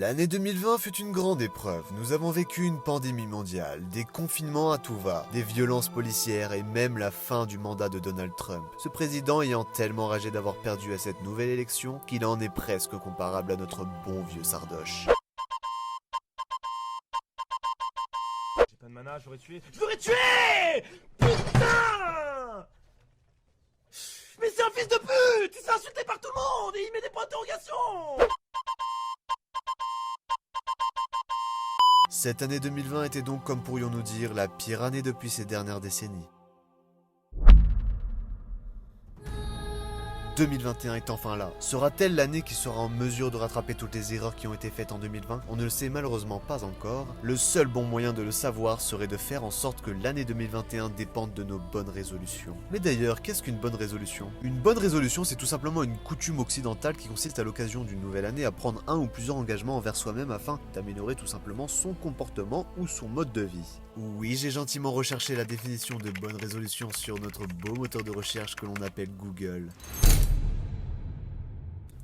L'année 2020 fut une grande épreuve. Nous avons vécu une pandémie mondiale, des confinements à tout va, des violences policières et même la fin du mandat de Donald Trump. Ce président ayant tellement ragé d'avoir perdu à cette nouvelle élection qu'il en est presque comparable à notre bon vieux Sardoche. J'ai pas de mana, j'aurais tué. Je l'aurais tué! Putain! Mais c'est un fils de pute! Il s'est insulté par tout le monde et il met des points d'interrogation! Cette année 2020 était donc, comme pourrions-nous dire, la pire année depuis ces dernières décennies. 2021 est enfin là. Sera-t-elle l'année qui sera en mesure de rattraper toutes les erreurs qui ont été faites en 2020 ? On ne le sait malheureusement pas encore. Le seul bon moyen de le savoir serait de faire en sorte que l'année 2021 dépende de nos bonnes résolutions. Mais d'ailleurs, qu'est-ce qu'une bonne résolution ? Une bonne résolution, c'est tout simplement une coutume occidentale qui consiste à l'occasion d'une nouvelle année à prendre un ou plusieurs engagements envers soi-même afin d'améliorer tout simplement son comportement ou son mode de vie. Oui, j'ai gentiment recherché la définition de bonne résolution sur notre beau moteur de recherche que l'on appelle Google.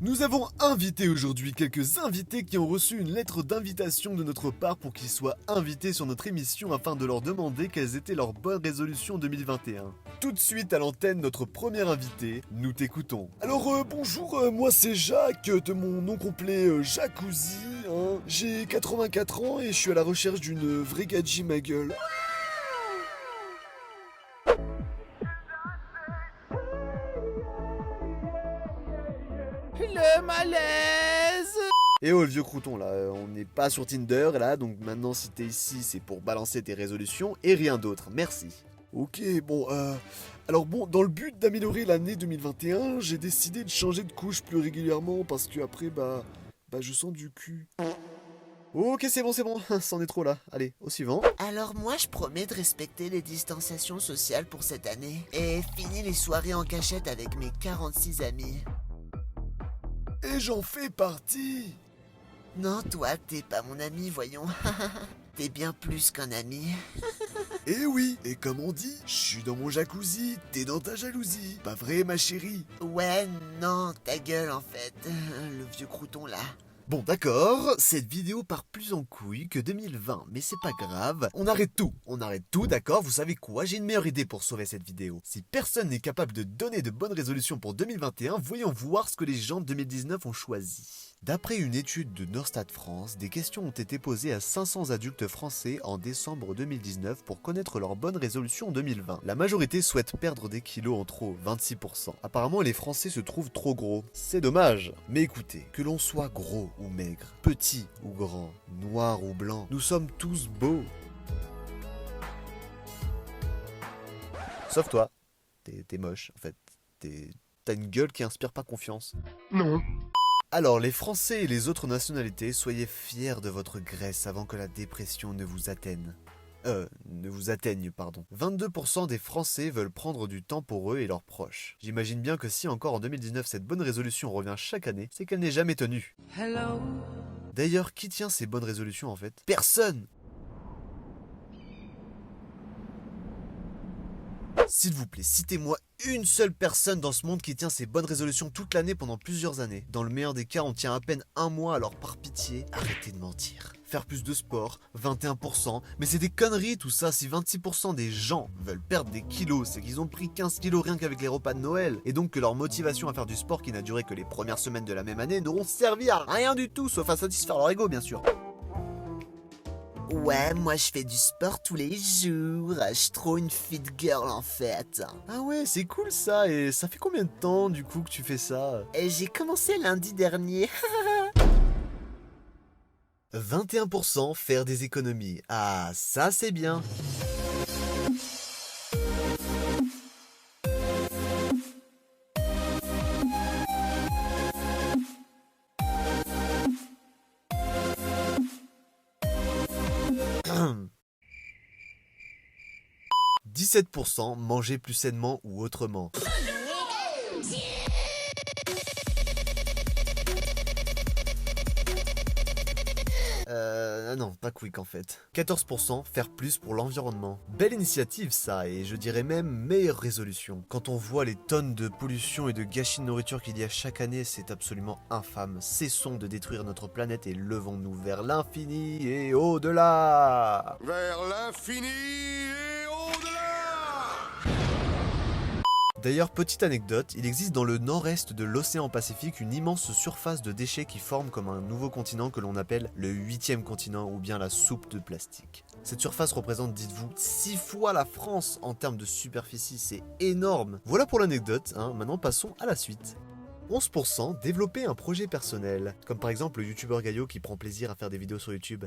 Nous avons invité aujourd'hui quelques invités qui ont reçu une lettre d'invitation de notre part pour qu'ils soient invités sur notre émission afin de leur demander quelles étaient leurs bonnes résolutions 2021. Tout de suite à l'antenne, notre premier invité, nous t'écoutons. Alors bonjour, moi c'est Jacques, de mon nom complet Jacuzzi, hein. J'ai 84 ans et je suis à la recherche d'une vraie gadji ma gueule. Le malaise. Et oh le vieux crouton là, on n'est pas sur Tinder là, donc maintenant si t'es ici c'est pour balancer tes résolutions et rien d'autre, merci. Ok, bon, alors bon, dans le but d'améliorer l'année 2021, j'ai décidé de changer de couche plus régulièrement parce que après, bah je sens du cul. Ok, c'est bon, c'en est trop là. Allez, au suivant. Alors moi je promets de respecter les distanciations sociales pour cette année et fini les soirées en cachette avec mes 46 amis. Et j'en fais partie. Non, toi t'es pas mon ami, voyons. T'es bien plus qu'un ami. Eh oui, et comme on dit, je suis dans mon jacuzzi, t'es dans ta jalousie. Pas vrai ma chérie? Ouais, non, ta gueule en fait. Le vieux crouton là. Bon d'accord, cette vidéo part plus en couille que 2020, mais c'est pas grave, on arrête tout, d'accord, vous savez quoi, j'ai une meilleure idée pour sauver cette vidéo. Si personne n'est capable de donner de bonnes résolutions pour 2021, voyons voir ce que les gens de 2019 ont choisi. D'après une étude de Norstat France, des questions ont été posées à 500 adultes français en décembre 2019 pour connaître leurs bonnes résolutions en 2020. La majorité souhaite perdre des kilos en trop, 26%. Apparemment les Français se trouvent trop gros. C'est dommage. Mais écoutez, que l'on soit gros ou maigre, petit ou grand, noir ou blanc, nous sommes tous beaux. Sauf toi. T'es moche en fait. T'as une gueule qui inspire pas confiance. Non. Alors, les Français et les autres nationalités, soyez fiers de votre graisse avant que la dépression ne vous atteigne. 22% des Français veulent prendre du temps pour eux et leurs proches. J'imagine bien que si encore en 2019 cette bonne résolution revient chaque année, c'est qu'elle n'est jamais tenue. Hello. D'ailleurs, qui tient ces bonnes résolutions en fait? Personne! S'il vous plaît, citez-moi une seule personne dans ce monde qui tient ses bonnes résolutions toute l'année pendant plusieurs années. Dans le meilleur des cas, on tient à peine un mois, alors par pitié, arrêtez de mentir. Faire plus de sport, 21%, mais c'est des conneries tout ça. Si 26% des gens veulent perdre des kilos, c'est qu'ils ont pris 15 kilos rien qu'avec les repas de Noël. Et donc que leur motivation à faire du sport qui n'a duré que les premières semaines de la même année n'auront servi à rien du tout, sauf à satisfaire leur ego bien sûr. Ouais, moi je fais du sport tous les jours. Je suis trop une fit girl en fait. Ah ouais, c'est cool ça, et ça fait combien de temps du coup que tu fais ça? Et j'ai commencé lundi dernier. 21% faire des économies. Ah, ça c'est bien. « 17% manger plus sainement ou autrement. » Non, pas quick en fait. 14%, faire plus pour l'environnement. Belle initiative ça, et je dirais même meilleure résolution. Quand on voit les tonnes de pollution et de gâchis de nourriture qu'il y a chaque année, c'est absolument infâme. Cessons de détruire notre planète et levons-nous vers l'infini et au-delà. Vers l'infini et au-delà. D'ailleurs, petite anecdote, il existe dans le nord-est de l'océan Pacifique une immense surface de déchets qui forme comme un nouveau continent que l'on appelle le 8e continent ou bien la soupe de plastique. Cette surface représente, dites-vous, 6 fois la France en termes de superficie, c'est énorme. Voilà pour l'anecdote, hein. Maintenant passons à la suite. 11%, développer un projet personnel, comme par exemple le youtubeur Gaillot qui prend plaisir à faire des vidéos sur YouTube.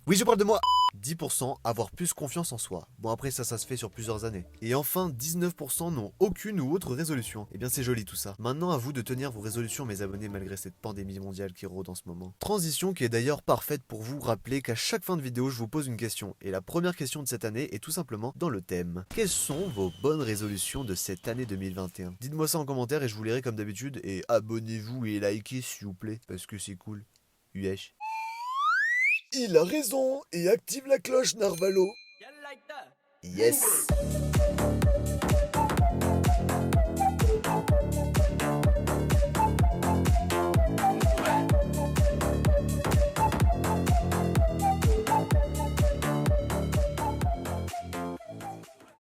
Oui, je parle de moi. 10%, avoir plus confiance en soi. Bon après ça se fait sur plusieurs années. Et enfin 19% n'ont aucune ou autre résolution. Eh bien c'est joli tout ça. Maintenant à vous de tenir vos résolutions mes abonnés malgré cette pandémie mondiale qui rôde en ce moment. Transition qui est d'ailleurs parfaite pour vous rappeler qu'à chaque fin de vidéo je vous pose une question. Et la première question de cette année est tout simplement dans le thème. Quelles sont vos bonnes résolutions de cette année 2021? Dites-moi ça en commentaire et je vous lirai comme d'habitude. Et abonnez-vous et likez s'il vous plaît. Parce que c'est cool. Wesh. Il a raison et active la cloche Narvalo. Yes.